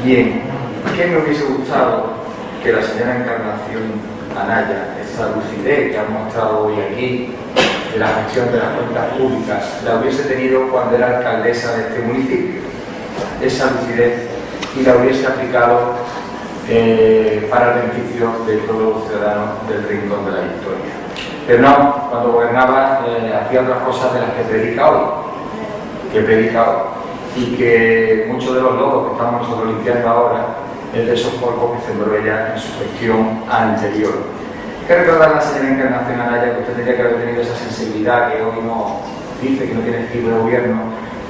Bien, ¿qué me hubiese gustado que la señora Encarnación Anaya, esa lucidez que ha mostrado hoy aquí, de la gestión de las cuentas públicas, la hubiese tenido cuando era alcaldesa de este municipio? Esa lucidez, y la hubiese aplicado para el beneficio de todos los ciudadanos del Rincón de la Victoria. Pero no, cuando gobernaba hacía otras cosas de las que predica hoy, y que muchos de los lodos que estamos nosotros limpiando ahora es de esos polvos que sembró ella en su gestión anterior. Hay que recordar a la señora Encarnación Anaya que usted tendría que haber tenido esa sensibilidad que hoy no dice que no tiene estilo de gobierno,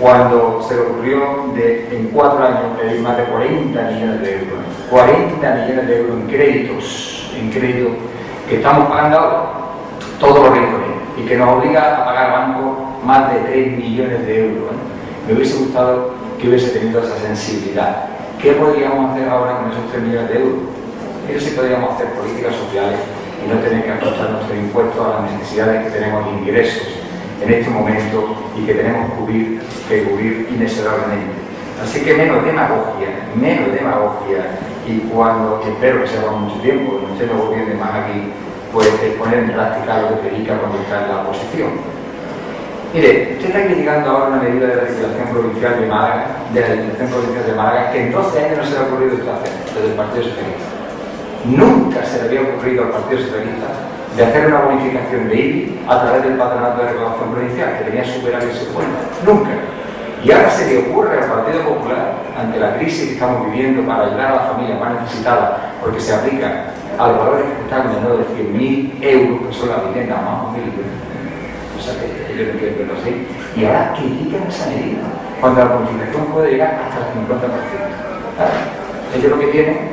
cuando se le ocurrió en 4 años pedir más de 40 millones de euros. 40 millones de euros en crédito que estamos pagando ahora todos los rincones y que nos obliga a pagar bancos más de 3 millones de euros. Me hubiese gustado que hubiese tenido esa sensibilidad. ¿Qué podríamos hacer ahora con esos 3 millones de euros? Pero sí podríamos hacer políticas sociales y no tener que ajustar nuestros impuestos a las necesidades que tenemos de ingresos en este momento y que tenemos que cubrir inexorablemente. Así que menos demagogia, y cuando, espero que se haga mucho tiempo, no se lo gobierne más aquí, pues poner en práctica lo que predica cuando está en la oposición. Mire, usted está criticando ahora una medida de la Diputación Provincial de Málaga, que en 12 años no se le ha ocurrido esto hacer, desde el Partido Socialista. Nunca se le había ocurrido al Partido Socialista de hacer una bonificación de IBI a través del Patronato de Recaudación Provincial, que tenía superávit en su cuenta. Nunca. Y ahora se le ocurre al Partido Popular, ante la crisis que estamos viviendo, para ayudar a las familias más necesitadas, porque se aplica a los valores que están menor de 100.000 euros, que son las viviendas más humildes. O sea que ellos no quieren verlo así. Y ahora critican esa medida, cuando la bonificación puede llegar hasta el 50%. ¿Vale? Ellos lo que tienen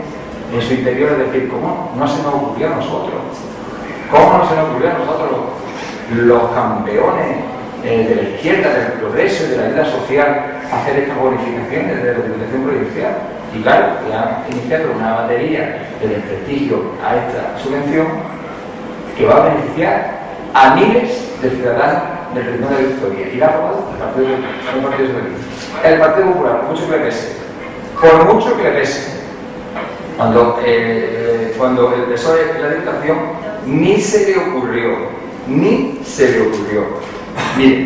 en su interior es decir, ¿cómo no se nos ocurrió a nosotros? ¿Cómo no se nos ocurrió a nosotros, los campeones de la izquierda, del progreso y de la ayuda social, hacer estas bonificaciones de la Diputación Provincial? Y claro, que han iniciado una batería de desprestigio a esta subvención que va a beneficiar a miles de ciudadanos del Rincón de la Victoria. Y la ha aprobado el Partido Socialista. El Partido Popular, por mucho que le pese, cuando el PSOE en la Diputación ni se le ocurrió. Mire,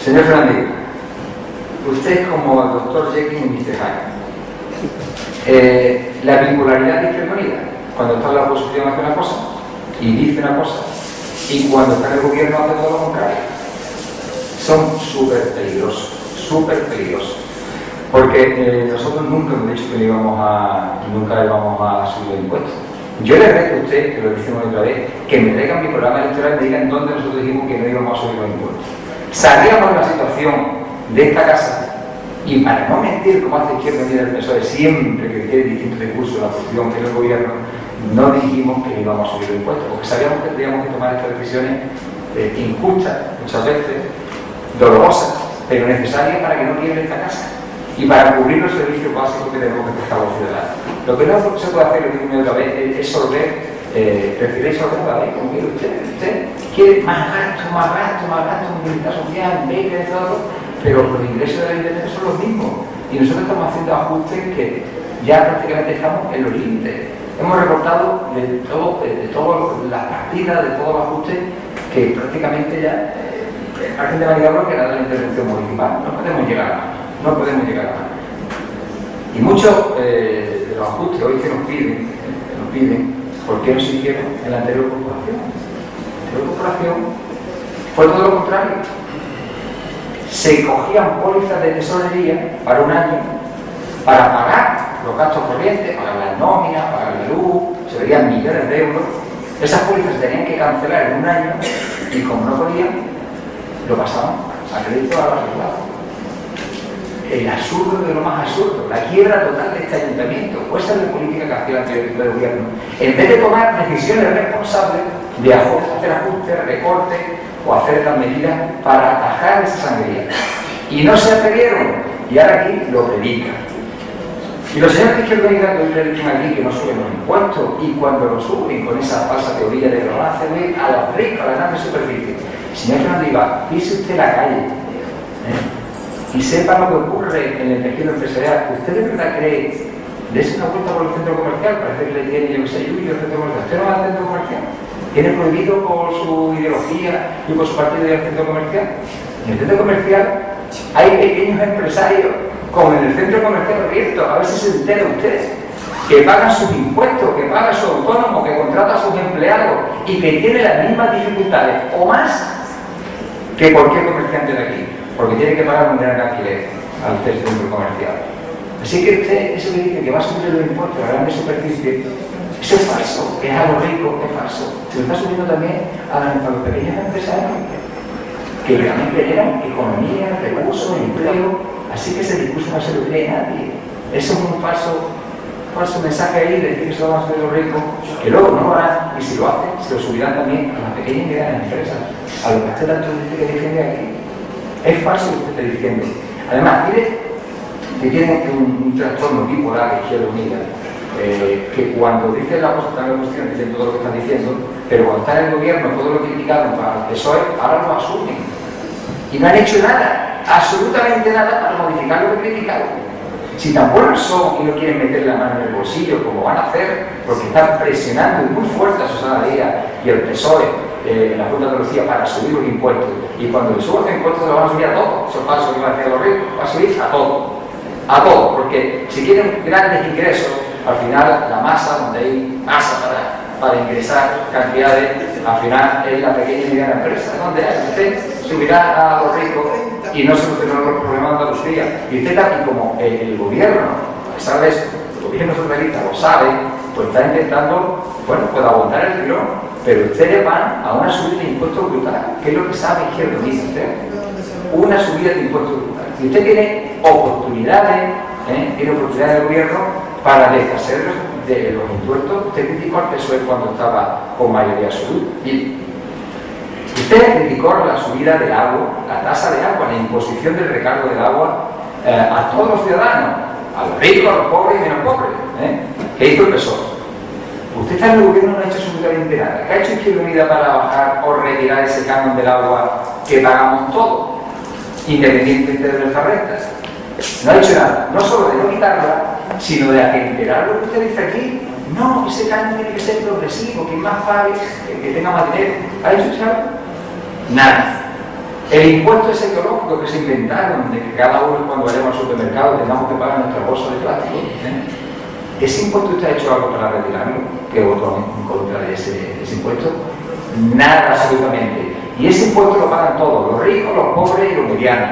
señor Fernández, usted es como el doctor Jekyll y Mr. Hyde. La bipolaridad desprevenida, cuando está en la oposición hace una cosa y dice una cosa, y cuando está en el gobierno hace todo lo contrario. Son súper peligrosos. Porque nosotros nunca hemos dicho que le íbamos a subir el impuesto. Yo le reto a usted, que lo decimos otra vez, que me traigan mi programa electoral y me digan dónde nosotros dijimos que no íbamos a subir los impuestos. Sabíamos la situación de esta casa, y para no mentir como hace Izquierda Unida del PSOE siempre que tiene distintos recursos la oposición que en el gobierno, no dijimos que íbamos a subir los impuestos, porque sabíamos que teníamos que tomar estas decisiones injustas, muchas veces, dolorosas, pero necesarias para que no quiebre esta casa y para cubrir los servicios básicos que tenemos que prestar a los ciudadanos. Lo que no se puede hacer, lo digo otra vez, es prefiere solver la ley, como quiere usted quiere más gasto en seguridad social, becas y todo, pero los ingresos de la vivienda son los mismos y nosotros estamos haciendo ajustes que ya prácticamente estamos en los límites. Hemos recortado de todas las partidas, de todos los ajustes que prácticamente ya parten de variables que era la intervención municipal. No podemos llegar a más. Y muchos de los ajustes hoy que nos piden, ¿por qué no se hicieron en la anterior corporación? La anterior corporación fue todo lo contrario. Se cogían pólizas de tesorería para un año para pagar los gastos corrientes, pagar las nóminas, pagar la luz, se verían millones de euros. Esas pólizas se tenían que cancelar en un año y como no podían, lo pasaban a crédito a largo plazo. El absurdo de lo más absurdo, la quiebra total de este ayuntamiento. Pues esa es la política que hacía el anterior gobierno. En vez de tomar decisiones responsables de hacer ajustes, recortes o hacer las medidas para atajar esa sangría. Y no se atrevieron. Y ahora aquí lo predican. Y los señores de Izquierda Unida que hoy predican aquí que no suben los impuestos y cuando lo suben con esa falsa teoría de lo hace a los ricos, a la grande superficie. Señor Fernández, pise usted la calle. y sepan lo que ocurre en el tejido empresarial. ¿Usted de verdad cree? Dese una vuelta por el centro comercial, parece que le tiene, yo que sé, el centro comercial. ¿Usted no va al centro comercial? ¿Tiene prohibido por su ideología y por su partido ir al centro comercial? En el centro comercial hay pequeños empresarios, como en el centro comercial abierto, a ver si se entera usted, que pagan sus impuestos, que pagan su autónomo, que contrata a sus empleados y que tiene las mismas dificultades o más que cualquier comerciante de aquí, porque tiene que pagar un gran alquiler al centro comercial. Así que usted, eso que dice que va a subir los impuestos a la grande superficie, eso es falso, es a lo rico, es falso. Se lo está subiendo también a los pequeños empresarios, que realmente generan economía, recursos, empleo, así que ese discurso no se lo cree nadie. Eso es un falso mensaje ahí de decir que se lo van a subir los ricos, que luego no lo harán, y si lo hacen, se lo subirán también a las pequeñas y medianas empresas, a lo que usted tanto dice que defiende aquí. Es falso lo que usted está diciendo. Además, mire que tiene un trastorno bipolar de Izquierda Unida, que cuando dicen la cosa también cuestión, dicen todo lo que están diciendo, pero cuando están en el gobierno, todo lo criticaron para el PSOE, ahora lo asumen. Y no han hecho nada, absolutamente nada para modificar lo que criticaron. Si tan buenos son y no quieren meter la mano en el bolsillo, como van a hacer, porque están presionando muy fuerte a Susana Díaz y al PSOE en la Junta de Andalucía para subir los impuestos, y cuando le suban los impuestos lo van a subir a todo, eso es falso que van a hacer los ricos, va a subir a todo, porque si quieren grandes ingresos, al final la masa, donde hay masa para ingresar cantidades, al final es la pequeña y mediana empresa, donde usted subirá a los ricos y no solucionará los problemas de Andalucía. Y usted también, como el gobierno, a pesar de eso, el gobierno socialista lo sabe, pues está intentando, bueno, pues aguantar el tirón, pero ustedes van a una subida de impuestos brutal, que es lo que sabe Izquierda Unida, usted. Una subida de impuestos brutal. Y usted tiene oportunidades del gobierno para deshacer de los impuestos. Usted criticó al PSOE cuando estaba con mayoría absoluta. Y usted criticó la subida del agua, la tasa de agua, la imposición del recargo del agua a todos los ciudadanos, a los ricos, a los pobres y menos pobres. ¿Qué hizo el PSOE? Usted está en el gobierno, no ha hecho absolutamente nada. ¿Qué ha hecho Izquierda Unida para bajar o retirar ese canon del agua que pagamos todos, independientemente de nuestras rentas? No ha hecho nada, no solo de no quitarla, sino de atemperar lo que usted dice aquí. No, ese canon tiene que ser progresivo, que más pague, que tenga más dinero. ¿Ha hecho algo? Nada. El impuesto ese ecológico que se inventaron, de que cada uno cuando vayamos al supermercado tengamos que pagar nuestra bolsa de plástico, ¿ese impuesto usted ha hecho algo para retirarlo? ¿Que votó en contra de ese impuesto? Nada, absolutamente. Y ese impuesto lo pagan todos, los ricos, los pobres y los medianos,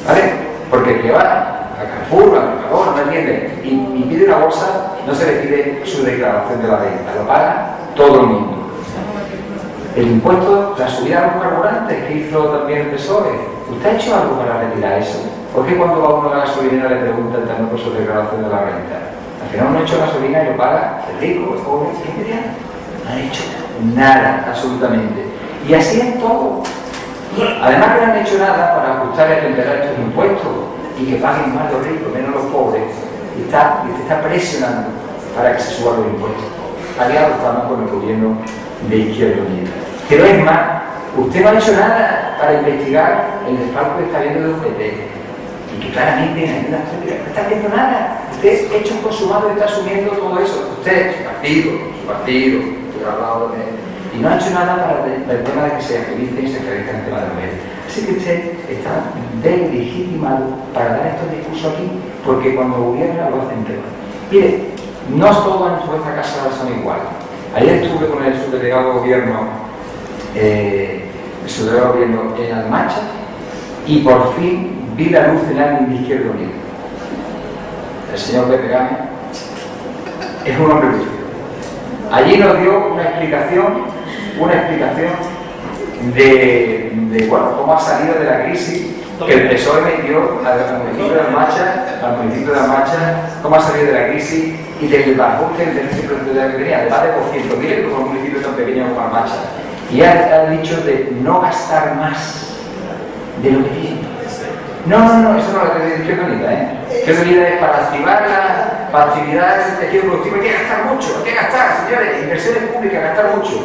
¿vale? Porque el que va a Carrefour, al Mercadona, no entiende, y pide una bolsa, no se le pide su declaración de la renta, lo paga todo el mundo. El impuesto, la subida a los carburantes que hizo también el PSOE, ¿usted ha hecho algo para retirar eso? ¿Por qué cuando va uno a la gasolina le preguntan también por su declaración de la renta? Al final uno ha hecho gasolina y lo paga el rico, el pobre, el mediano. No ha hecho nada, absolutamente. Y así es todo. Además que no han hecho nada para ajustar y atemperar estos impuestos y que paguen más los ricos, menos los pobres. Y te está presionando para que se suban los impuestos. Aliados estamos con el gobierno de Izquierda Unida. Pero es más, usted no ha hecho nada para investigar el desfalco que está viendo de UGT. Y que claramente no está haciendo nada. Usted es hecho un consumado y está asumiendo todo eso. Usted, su partido, y no ha hecho nada para el tema de que se agilice y se aclarice el tema de la mujer. Así que usted está deslegitimado para dar estos discursos aquí, porque cuando gobierna lo hacen peor. Mire, no todos en nuestra casa son iguales. Ayer estuve con el subdelegado de gobierno, en Almacha, y por fin vi la luz en alguien de Izquierda Unida. El señor Pepe Gámez es un hombre lúcido. Allí nos dio una explicación de cómo ha salido de la crisis que el PSOE metió al municipio de Almacha, cómo ha salido de la crisis y del bajón del déficit que tenía, de más de 200.000 euros por un municipio tan pequeño como Almacha. Y ha dicho de no gastar más de lo que tiene. No, eso no lo que Izquierda Unida, Izquierda Unida es para activar la actividad del tejido productivo. Hay que gastar mucho, hay que gastar, señores, inversiones públicas, gastar mucho.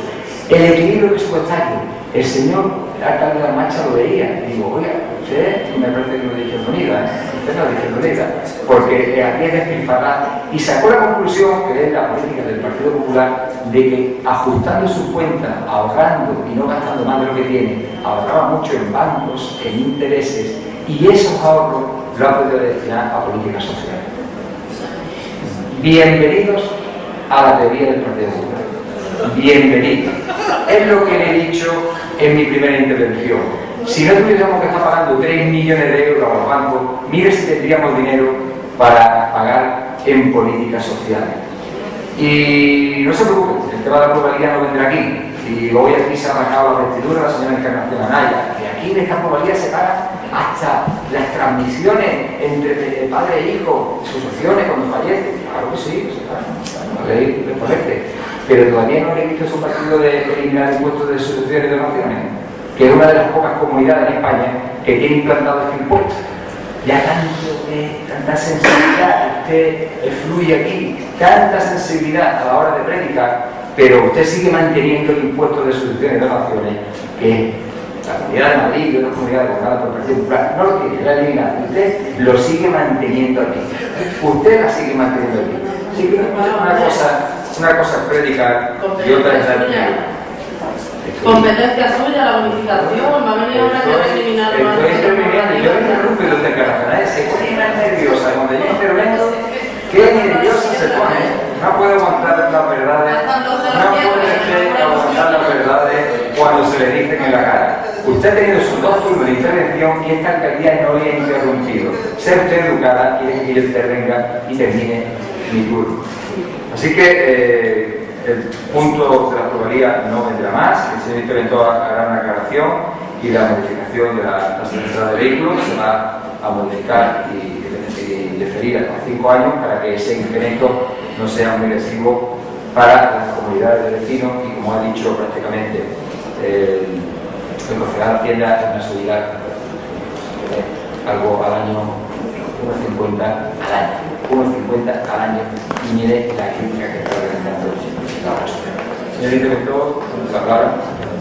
El equilibrio presupuestario. El señor alcalde de La Mancha lo veía. Y digo, oiga, usted me parece que no es de Izquierda Unida, usted no es de Izquierda Unida, porque aquí es despilfarrar. Y sacó la conclusión, que es la política del Partido Popular, de que ajustando sus cuentas, ahorrando y no gastando más de lo que tiene, ahorraba mucho en bancos, en intereses, y esos ahorros lo ha podido destinar a políticas sociales. Bienvenidos a la teoría del Partido Popular. Bienvenidos. Es lo que le he dicho en mi primera intervención. Si no tuviéramos que estar pagando 3 millones de euros a los bancos, mire si tendríamos dinero para pagar en políticas sociales. Y no se preocupen, el tema de la pluralidad no vendrá aquí. Y hoy aquí se ha marcado la vestidura de la señora Encarnación Anaya, que aquí en esta pluralidad se pagan hasta las transmisiones entre padre e hijo, sucesiones cuando fallecen. Claro que sí, la ley les parece. Pero todavía no he visto su partido de eliminar impuestos de sucesiones y donaciones, que es una de las pocas comunidades en España que tiene implantado este impuesto. Ya tanta sensibilidad, usted fluye aquí, tanta sensibilidad a la hora de predicar, pero usted sigue manteniendo el impuesto de sucesiones y donaciones, que la Comunidad de Madrid y otras comunidades gobernadas por el Partido Popular no lo tiene, la eliminado. Usted lo sigue manteniendo aquí. Usted la sigue manteniendo aquí. Así que una cosa es predicar y otra es dar dinero. Competencia suya, la bonificación, va a venir ahora que ha eliminado. Estoy interviniendo y yo le interrumpo y los declaraciones se pone más nerviosa cuando yo intervengo. Qué nerviosa se pone. No puede aguantar las verdades, no puede aguantar las verdades cuando se le dicen en la cara. Usted ha tenido sus 2 turnos de intervención y esta alcaldía no le ha interrumpido. Sea usted educada, quiere que yo intervenga y termine mi turno. Así que el punto de la pluralidad no vendrá más. El señor interventor hará una aclaración y la modificación de la tasa de entrada de vehículos se va a modificar y deferir hasta 5 años para que ese incremento no sea muy lesivo para las comunidades de vecinos y, como ha dicho prácticamente el concejal de Hacienda, es una subida algo al año, 1,50 al año. 1,50 al año, y mire la crítica que está realizando la sociedad. Señor interventor, la palabra.